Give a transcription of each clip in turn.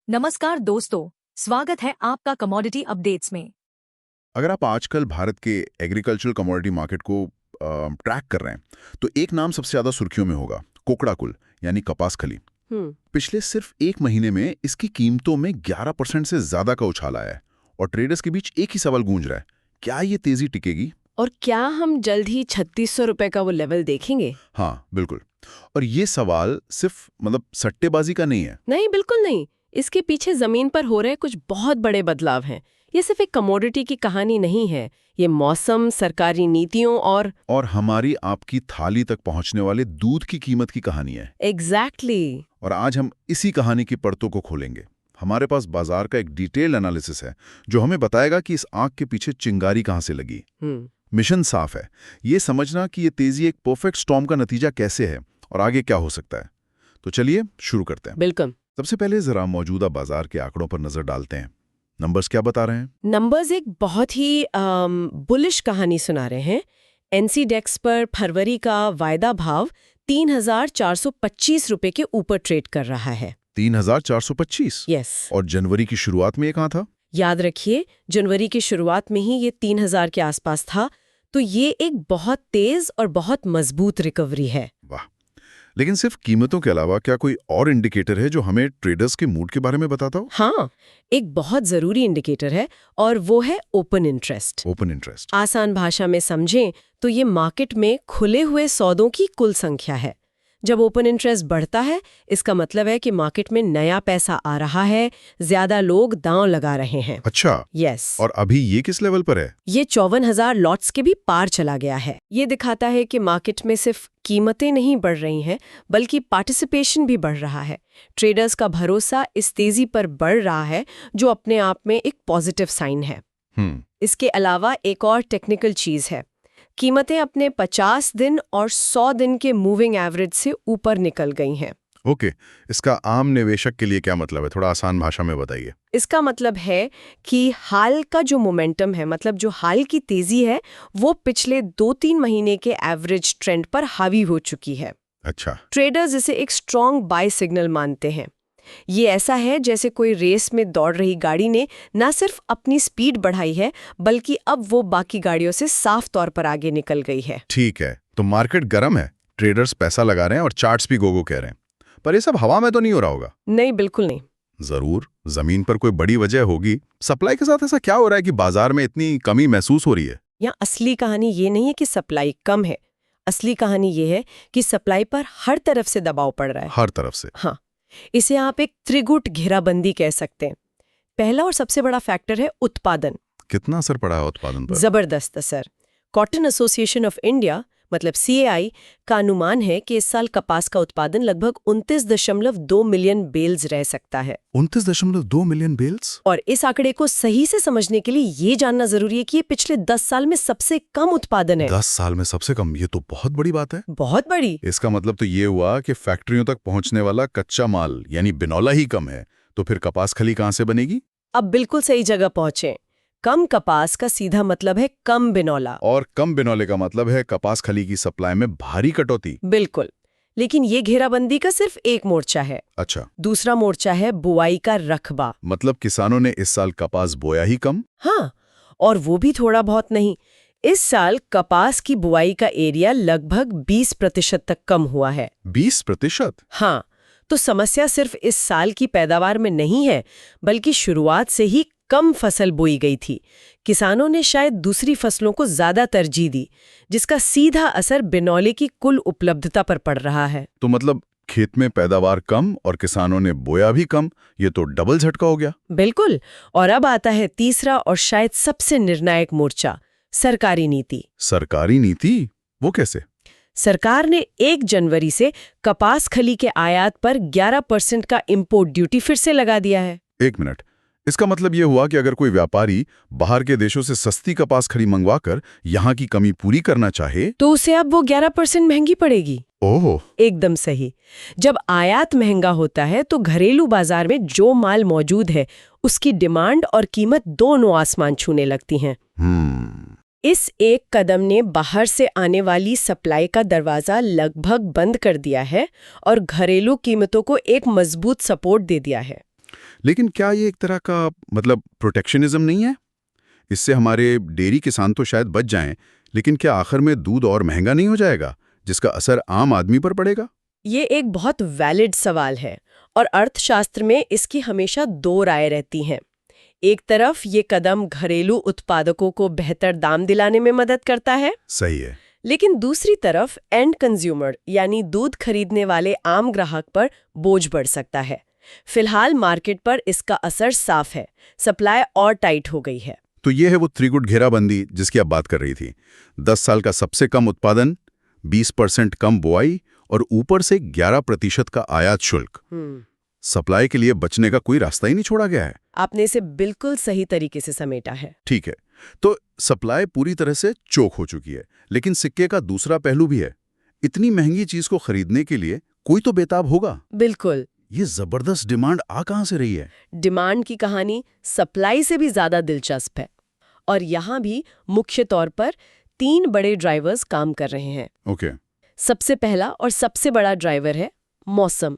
नमस्कार दोस्तों, स्वागत है आपका कमोडिटी अपडेट्स में। अगर आप आजकल भारत के एग्रीकल्चरल कमोडिटी मार्केट को ट्रैक कर रहे हैं तो एक नाम सबसे ज्यादा सुर्खियों में होगा, कोकड़ाकुल यानी कपास खली। पिछले सिर्फ एक महीने में इसकी कीमतों में 11% से ज्यादा का उछाल आया है और ट्रेडर्स के बीच एक ही सवाल गूंज रहा है, क्या ये तेजी टिकेगी? और क्या हम जल्द ही 3600 रुपए का वो लेवल देखेंगे? हाँ बिल्कुल। और ये सवाल सिर्फ सट्टेबाजी का नहीं है। नहीं, बिल्कुल नहीं। इसके पीछे जमीन पर हो रहे कुछ बहुत बड़े बदलाव हैं। ये सिर्फ एक कमोडिटी की कहानी नहीं है। ये मौसम, सरकारी नीतियों और हमारी आपकी थाली तक पहुंचने वाले दूध की कीमत की कहानी है। एग्जैक्टली। और आज हम इसी कहानी की परतों को खोलेंगे। हमारे पास बाजार का एक डिटेल एनालिसिस है जो हमें बताएगा कि इस आग के पीछे चिंगारी कहां से लगी। मिशन साफ है, ये समझना कि ये तेजी एक परफेक्ट स्टॉर्म का नतीजा कैसे है और आगे क्या हो सकता है। तो चलिए शुरू करते हैं। बिल्कुल। सबसे पहले जरा मौजूदा बाजार के आंकड़ों पर नजर डालते हैं। नंबर्स क्या बता रहे हैं? नंबर्स एक बहुत ही बुलिश कहानी सुना रहे हैं। एनसीडेक्स पर फरवरी का वायदा भाव 3425 रुपए के ऊपर ट्रेड कर रहा है। 3425? यस। और जनवरी की शुरुआत में ये कहां था? याद रखिए, जनवरी की शुरुआत में ही ये 3000 के आसपास था। तो ये एक बहुत तेज और बहुत मजबूत रिकवरी है। वाह। लेकिन सिर्फ कीमतों के अलावा क्या कोई और इंडिकेटर है जो हमें ट्रेडर्स के मूड के बारे में बताता हो? हाँ, एक बहुत जरूरी इंडिकेटर है और वो है ओपन इंटरेस्ट। ओपन इंटरेस्ट आसान भाषा में समझें तो ये मार्केट में खुले हुए सौदों की कुल संख्या है। जब ओपन इंटरेस्ट बढ़ता है, इसका मतलब है कि मार्केट में नया पैसा आ रहा है, ज्यादा लोग दांव लगा रहे हैं। अच्छा। यस। और अभी ये किस लेवल पर है? ये 54,000 लॉट्स के भी पार चला गया है। ये दिखाता है कि मार्केट में सिर्फ कीमतें नहीं बढ़ रही हैं, बल्कि पार्टिसिपेशन भी बढ़ रहा है। ट्रेडर्स का भरोसा इस तेजी पर बढ़ रहा है, जो अपने आप में एक पॉजिटिव साइन है। इसके अलावा एक और टेक्निकल चीज है। कीमतें अपने 50 दिन और 100 दिन के मूविंग एवरेज से ऊपर निकल गई हैं। ओके। इसका आम निवेशक के लिए क्या मतलब है? थोड़ा आसान भाषा में बताइए। इसका मतलब है कि हाल का जो मोमेंटम है, मतलब जो हाल की तेजी है, वो पिछले 2-3 महीने के एवरेज ट्रेंड पर हावी हो चुकी है। अच्छा। ट्रेडर्स इसे एक स्ट्रॉन्ग बाय सिग्नल मानते हैं। ये ऐसा है जैसे कोई रेस में दौड़ रही गाड़ी ने न सिर्फ अपनी स्पीड बढ़ाई है, बल्कि अब वो बाकी गाड़ियों से साफ तौर पर आगे निकल गई है। ठीक है, तो मार्केट गर्म है, ट्रेडर्स पैसा लगा रहे हैं और चार्ट्स भी गोगो कह रहे हैं, पर ये सब हवा में तो नहीं हो रहा होगा? नहीं, बिल्कुल नहीं। जरूर जमीन पर कोई बड़ी वजह होगी। सप्लाई के साथ ऐसा क्या हो रहा है कि बाजार में इतनी कमी महसूस हो रही है? यहाँ असली कहानी ये नहीं है कि सप्लाई कम है। असली कहानी ये है कि सप्लाई पर हर तरफ से दबाव पड़ रहा है। हर तरफ से? हाँ, इसे आप एक त्रिगुट घेराबंदी कह सकते हैं। पहला और सबसे बड़ा फैक्टर है उत्पादन। कितना असर पड़ा है उत्पादन पर? जबरदस्त असर। कॉटन एसोसिएशन ऑफ इंडिया मतलब CAI का अनुमान है कि इस साल कपास का उत्पादन लगभग 29.2 मिलियन बेल्स रह सकता है। 29.2 मिलियन बेल्स? और इस आंकड़े को सही से समझने के लिए ये जानना जरूरी है कि ये पिछले 10 साल में सबसे कम उत्पादन है। 10 साल में सबसे कम? ये तो बहुत बड़ी बात है। बहुत बड़ी। इसका मतलब तो ये हुआ कि फैक्ट्रियों तक पहुंचने वाला कच्चा माल यानी बिनौला ही कम है। तो फिर कपास खली कहां से बनेगी? अब बिल्कुल सही जगह पहुंचे। कम कपास का सीधा मतलब है कम बिनौला, और कम बिनौले का मतलब है कपास खली की सप्लाई में भारी कटौती। बिल्कुल। लेकिन ये घेराबंदी का सिर्फ एक मोर्चा है। अच्छा। दूसरा मोर्चा है बुआई का रकबा। मतलब किसानों ने इस साल कपास बोया ही कम? हाँ, और वो भी थोड़ा बहुत नहीं। इस साल कपास की बुआई का एरिया लगभग 20% तक कम हुआ है। 20%? हाँ, तो समस्या सिर्फ इस साल की पैदावार में नहीं है, बल्कि शुरुआत से ही कम फसल बोई गई थी। किसानों ने शायद दूसरी फसलों को ज्यादा तरजीह दी, जिसका सीधा असर बिनौले की कुल उपलब्धता पर पड़ रहा है। तो मतलब खेत में पैदावार कम और किसानों ने बोया भी कम, ये तो डबल झटका हो गया। बिल्कुल। और अब आता है तीसरा और शायद सबसे निर्णायक मोर्चा, सरकारी नीति। सरकारी नीति? वो कैसे? सरकार ने 1 जनवरी से कपास खली के आयात पर 11% का इंपोर्ट ड्यूटी फिर से लगा दिया है। एक मिनट, इसका मतलब यह हुआ कि अगर कोई व्यापारी बाहर के देशों से सस्ती कपास खली मंगवाकर यहाँ की कमी पूरी करना चाहे तो उसे अब वो 11% महंगी पड़ेगी। ओह, एकदम सही। जब आयात महंगा होता है तो घरेलू बाजार में जो माल मौजूद है उसकी डिमांड और कीमत दोनों आसमान छूने लगती हैं। इस एक कदम ने बाहर से आने वाली सप्लाई का दरवाजा लगभग बंद कर दिया है और घरेलू कीमतों को एक मजबूत सपोर्ट दे दिया है। लेकिन क्या ये एक तरह का मतलब प्रोटेक्शनिज्म नहीं है? इससे हमारे डेयरी किसान तो शायद बच जाएं, लेकिन क्या आखिर में दूध और महंगा नहीं हो जाएगा, जिसका असर आम आदमी पर पड़ेगा? ये एक बहुत वैलिड सवाल है और अर्थशास्त्र में इसकी हमेशा दो राय रहती हैं। एक तरफ ये कदम घरेलू उत्पादकों को बेहतर दाम दिलाने में मदद करता है, सही है। लेकिन दूसरी तरफ एंड कंज्यूमर यानी दूध खरीदने वाले आम ग्राहक पर बोझ बढ़ सकता है। फिलहाल मार्केट पर इसका असर साफ है, सप्लाई और टाइट हो गई है। तो ये है वो त्रिगुट घेराबंदी जिसकी आप बात कर रही थी। 10 साल का सबसे कम उत्पादन, 20% कम बुआई और ऊपर से 11% का आयात शुल्क। सप्लाई के लिए बचने का कोई रास्ता ही नहीं छोड़ा गया है। आपने इसे बिल्कुल सही तरीके से समेटा है। ठीक है, तो सप्लाई पूरी तरह से चोक हो चुकी है, लेकिन सिक्के का दूसरा पहलू भी है। इतनी महंगी चीज को खरीदने के लिए कोई तो बेताब होगा। बिल्कुल। ये जबरदस्त डिमांड आ कहां से रही है? डिमांड की कहानी सप्लाई से भी ज्यादा दिलचस्प है और यहाँ भी मुख्य तौर पर 3 बड़े ड्राइवर्स काम कर रहे हैं। ओके। सबसे पहला और सबसे बड़ा ड्राइवर है मौसम,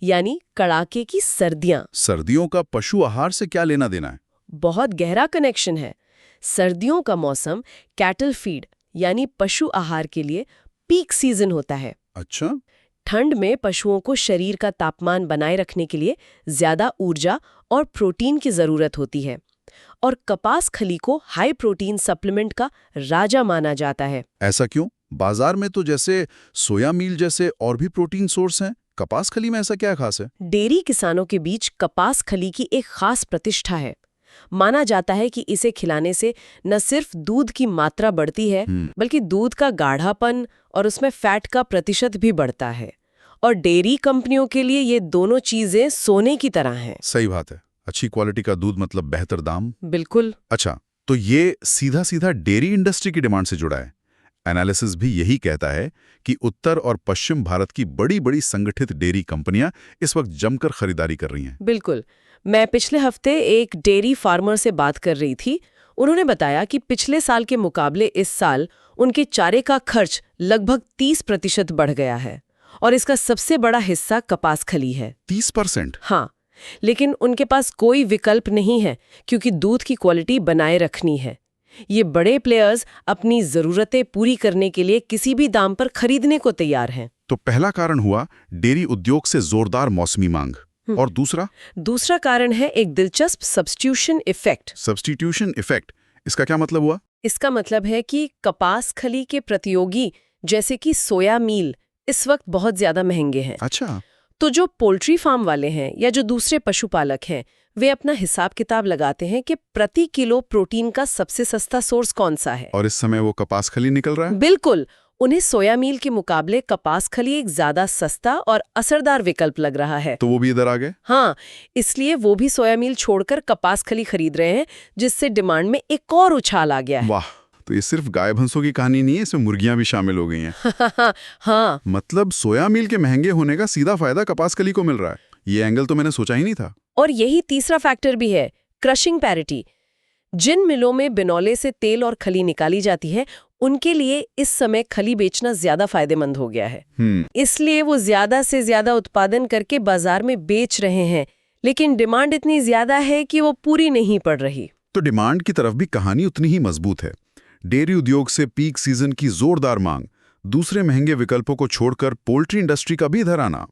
यानी कड़ाके की सर्दियां। सर्दियों का पशु आहार से क्या लेना देना है? बहुत गहरा कनेक्शन है। सर्दियों का मौसम कैटल फीड यानी पशु आहार के लिए पीक सीजन होता है। अच्छा। ठंड में पशुओं को शरीर का तापमान बनाए रखने के लिए ज्यादा ऊर्जा और प्रोटीन की जरूरत होती है और कपास खली को हाई प्रोटीन सप्लीमेंट का राजा माना जाता है। ऐसा क्यों? बाजार में तो जैसे सोया मील जैसे और भी प्रोटीन सोर्स हैं, कपास खली में ऐसा क्या खास है? डेयरी किसानों के बीच कपास खली की एक खास प्रतिष्ठा है। माना जाता है कि इसे खिलाने से न सिर्फ दूध की मात्रा बढ़ती है, बल्कि दूध का गाढ़ापन और उसमें फैट का प्रतिशत भी बढ़ता है। और डेयरी कंपनियों के लिए ये दोनों चीजें सोने की तरह हैं। सही बात है। अच्छी क्वालिटी का दूध मतलब बेहतर दाम। बिल्कुल। अच्छा, तो ये सीधा सीधा डेयरी इंडस्ट्री की डिमांड से जुड़ा है। एनालिसिस भी यही कहता है कि उत्तर और पश्चिम भारत की बड़ी बड़ी संगठित डेयरी कंपनियां इस वक्त जमकर खरीदारी कर रही हैं। बिल्कुल। मैं पिछले हफ्ते एक डेयरी फार्मर से बात कर रही थी। उन्होंने बताया कि पिछले साल के मुकाबले इस साल उनके चारे का खर्च लगभग 30% बढ़ गया है और इसका सबसे बड़ा हिस्सा कपास खली है। 30%? हाँ, लेकिन उनके पास कोई विकल्प नहीं है क्योंकि दूध की क्वालिटी बनाए रखनी है। ये बड़े प्लेयर्स अपनी जरूरतें पूरी करने के लिए किसी भी दाम पर खरीदने को तैयार हैं। तो पहला कारण हुआ डेयरी उद्योग से जोरदार मौसमी मांग, और दूसरा कारण है एक दिलचस्प सब्स्टिट्यूशन इफेक्ट। सब्स्टिट्यूशन इफेक्ट, इसका क्या मतलब हुआ? इसका मतलब है कि कपास खली के प्रतियोगी जैसे कि सोया मील इस वक्त बहुत ज्यादा महंगे हैं। अच्छा। तो जो पोल्ट्री फार्म वाले हैं या जो दूसरे पशुपालक हैं, वे अपना हिसाब किताब लगाते हैं कि प्रति किलो प्रोटीन का सबसे सस्ता सोर्स कौन सा है। और इस समय वो कपास खली निकल रहा है। बिल्कुल। उन्हें सोया मील के मुकाबले कपास खली एक ज्यादा सस्ता और असरदार विकल्प लग रहा है। तो वो भी इधर आ गए। हाँ, इसलिए वो भी सोया मील छोड़कर कपास खली खरीद रहे हैं, जिससे डिमांड में एक और उछाल आ गया है। वाह, तो ये सिर्फ गाय भैंसों की कहानी नहीं है, इसमें मुर्गियां भी शामिल हो गई हैं। हाँ, मतलब सोया मील के महंगे होने का सीधा फायदा कपास खली को मिल रहा है। ये एंगल तो मैंने सोचा ही नहीं था। और यही तीसरा फैक्टर भी है, क्रशिंग पैरिटी। जिन मिलों में बिनौले से तेल और खली निकाली जाती है, उनके लिए इस समय खली बेचना ज्यादा फायदेमंद हो गया है। इसलिए वो ज्यादा से ज्यादा उत्पादन करके बाजार में बेच रहे हैं, लेकिन डिमांड इतनी ज्यादा है कि वो पूरी नहीं पड़ रही। तो डिमांड की तरफ भी कहानी उतनी ही मजबूत है। डेयरी उद्योग से पीक सीजन की जोरदार मांग, दूसरे महंगे विकल्पों को छोड़कर पोल्ट्री इंडस्ट्री का भी इधर आना,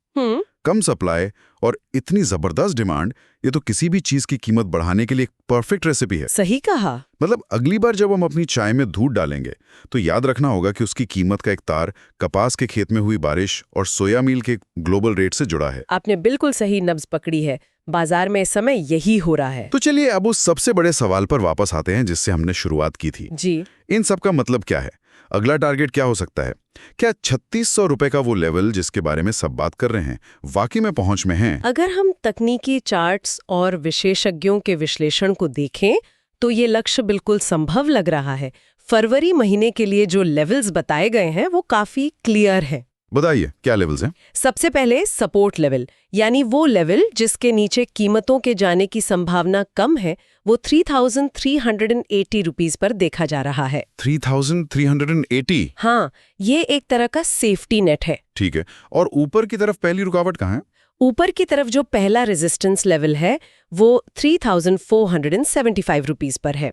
कम सप्लाई और इतनी जबरदस्त डिमांड, ये तो किसी भी चीज की कीमत बढ़ाने के लिए एक परफेक्ट रेसिपी है। सही कहा। मतलब अगली बार जब हम अपनी चाय में दूध डालेंगे तो याद रखना होगा कि उसकी कीमत का एक तार कपास के खेत में हुई बारिश और सोया मील के ग्लोबल रेट से जुड़ा है। आपने बिल्कुल सही नब्ज पकड़ी है। बाजार में इस समय यही हो रहा है। तो चलिए अब उस सबसे बड़े सवाल पर वापस आते हैं जिससे हमने शुरुआत की थी। जी। इन सब का मतलब क्या है? अगला टारगेट क्या हो सकता है? क्या 3600 रुपए का वो लेवल जिसके बारे में सब बात कर रहे हैं वाकई में पहुंच में है? अगर हम तकनीकी चार्ट्स और विशेषज्ञों के विश्लेषण को देखें तो ये लक्ष्य बिल्कुल संभव लग रहा है। फरवरी महीने के लिए जो लेवल्स बताए गए हैं वो काफी क्लियर है। बताइए क्या लेवल्स हैं? सबसे पहले सपोर्ट लेवल, यानी वो लेवल जिसके नीचे कीमतों के जाने की संभावना कम है, वो 3380 रुपीस पर देखा जा रहा है। 3380? हाँ, ये एक तरह का सेफ्टी नेट है। ठीक है। और ऊपर की तरफ पहली रुकावट कहाँ है? ऊपर की तरफ जो पहला रेजिस्टेंस लेवल है वो 3,475 रुपीस पर है।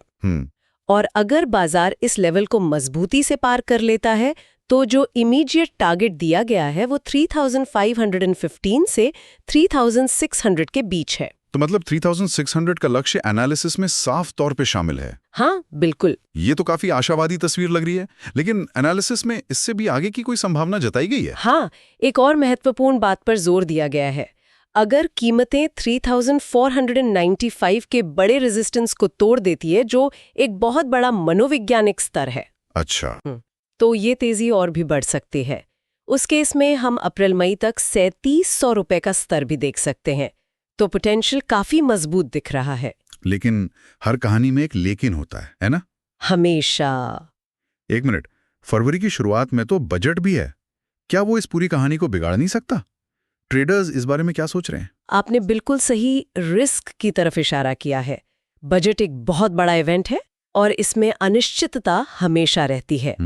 और अगर बाजार इस लेवल को मजबूती से पार कर लेता है तो जो इमीडिएट टारगेट दिया गया है वो 3,515 से 3,600 के बीच है। तो मतलब 3,600 का लक्ष्य एनालिसिस में साफ तौर पे शामिल है। हाँ, बिल्कुल। ये तो काफी आशावादी तस्वीर लग रही है, लेकिन एनालिसिस में इससे भी आगे की कोई संभावना जताई गई है? हाँ, एक और महत्वपूर्ण बात पर जोर दिया गया है। अगर कीमतें 3,495 के बड़े रेजिस्टेंस को तोड़ देती है, जो एक बहुत बड़ा मनोवैज्ञानिक स्तर है, अच्छा, तो ये तेजी और भी बढ़ सकती है। उस केस में हम अप्रैल मई तक 3,700 रुपए का स्तर भी देख सकते हैं। तो पोटेंशियल काफी मजबूत दिख रहा है। लेकिन हर कहानी में एक लेकिन होता है ना? हमेशा। एक मिनट, फरवरी की शुरुआत में तो बजट भी है। क्या वो इस पूरी कहानी को बिगाड़ नहीं सकता? ट्रेडर्स इस बारे में क्या सोच रहे हैं? आपने बिल्कुल सही रिस्क की तरफ इशारा किया है। बजट एक बहुत बड़ा इवेंट है और इसमें अनिश्चितता हमेशा रहती है।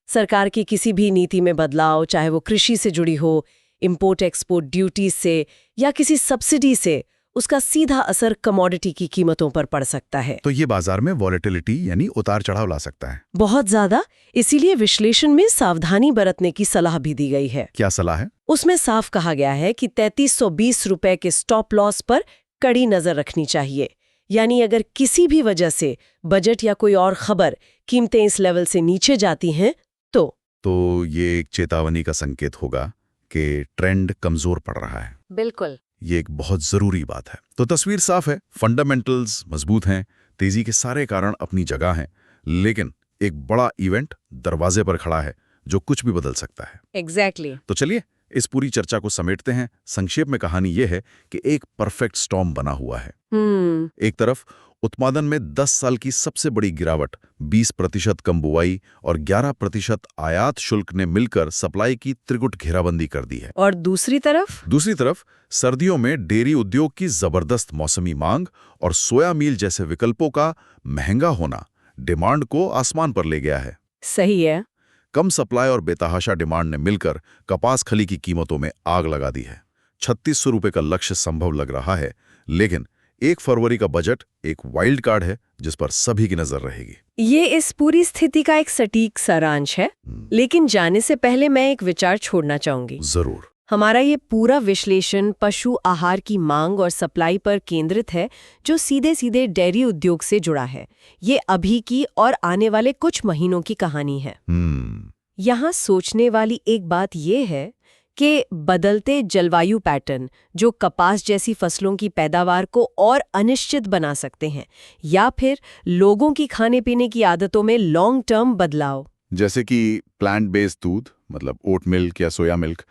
सरकार की किसी भी नीति में बदलाव, चाहे वो कृषि से जुड़ी हो, इंपोर्ट एक्सपोर्ट ड्यूटी से या किसी सब्सिडी से, उसका सीधा असर कमोडिटी की कीमतों पर पड़ सकता है। तो ये बाजार में वॉलेटिलिटी यानी उतार चढ़ाव ला सकता है। बहुत ज्यादा। इसीलिए विश्लेषण में सावधानी बरतने की सलाह भी दी गई है। क्या सलाह है? उसमें साफ कहा गया है कि 3,320 रुपए के स्टॉप लॉस पर कड़ी नजर रखनी चाहिए। यानी अगर किसी भी वजह से बजट या कोई और खबर कीमतें इस लेवल से नीचे जाती हैं तो ये एक चेतावनी का संकेत होगा कि ट्रेंड कमजोर पड़ रहा है। बिल्कुल। ये एक बहुत जरूरी बात है। तो तस्वीर साफ है, फंडामेंटल्स मजबूत हैं, तेजी के सारे कारण अपनी जगह हैं, लेकिन एक बड़ा इवेंट दरवाजे पर खड़ा है जो कुछ भी बदल सकता है। एग्जैक्टली। तो चलिए इस पूरी चर्चा को समेटते हैं। संक्षेप में कहानी यह है कि एक परफेक्ट स्टॉर्म बना हुआ है। एक तरफ उत्पादन में 10 साल की सबसे बड़ी गिरावट, 20% कम बुआई और 11% आयात शुल्क ने मिलकर सप्लाई की त्रिगुट घेराबंदी कर दी है। और दूसरी तरफ सर्दियों में डेयरी उद्योग की जबरदस्त मौसमी मांग और सोया मील जैसे विकल्पों का महंगा होना डिमांड को आसमान पर ले गया है। सही है। कम सप्लाई और बेतहाशा डिमांड ने मिलकर कपास खली की कीमतों में आग लगा दी है। 3,600 रुपए का लक्ष्य संभव लग रहा है, लेकिन 1 फरवरी का बजट एक वाइल्ड कार्ड है जिस पर सभी की नजर रहेगी। ये इस पूरी स्थिति का एक सटीक सारांश है, लेकिन जाने से पहले मैं एक विचार छोड़ना चाहूंगी। जरूर। हमारा ये पूरा विश्लेषण पशु आहार की मांग और सप्लाई पर केंद्रित है, जो सीधे सीधे डेयरी उद्योग से जुड़ा है। ये अभी की और आने वाले कुछ महीनों की कहानी है। यहाँ सोचने वाली एक बात ये है कि बदलते जलवायु पैटर्न जो कपास जैसी फसलों की पैदावार को और अनिश्चित बना सकते हैं, या फिर लोगों की खाने पीने की आदतों में लॉन्ग टर्म बदलाव, जैसे कि प्लांट बेस्ड दूध मतलब ओट मिल्क या सोया मिल्क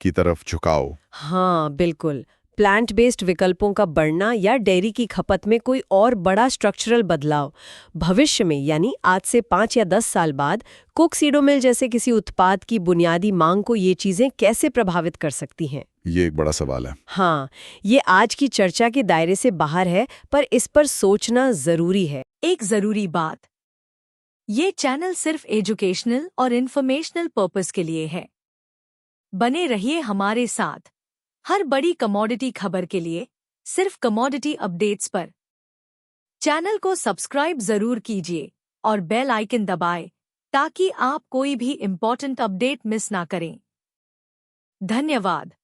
की तरफ झुकाव। हाँ बिल्कुल, प्लांट बेस्ड विकल्पों का बढ़ना या डेयरी की खपत में कोई और बड़ा स्ट्रक्चरल बदलाव भविष्य में, यानी आज से 5 या 10 साल बाद कोक्सीडोमिल जैसे किसी उत्पाद की बुनियादी मांग को ये चीजें कैसे प्रभावित कर सकती हैं? ये एक बड़ा सवाल है। हाँ, ये आज की चर्चा के दायरे से बाहर है, पर इस पर सोचना जरूरी है। एक जरूरी बात, ये चैनल सिर्फ एजुकेशनल और इन्फॉर्मेशनल पर्पस के लिए है। बने रहिए हमारे साथ हर बड़ी कमोडिटी खबर के लिए, सिर्फ कमोडिटी अपडेट्स पर। चैनल को सब्सक्राइब जरूर कीजिए और बेल आइकन दबाएं ताकि आप कोई भी इम्पोर्टेंट अपडेट मिस ना करें। धन्यवाद।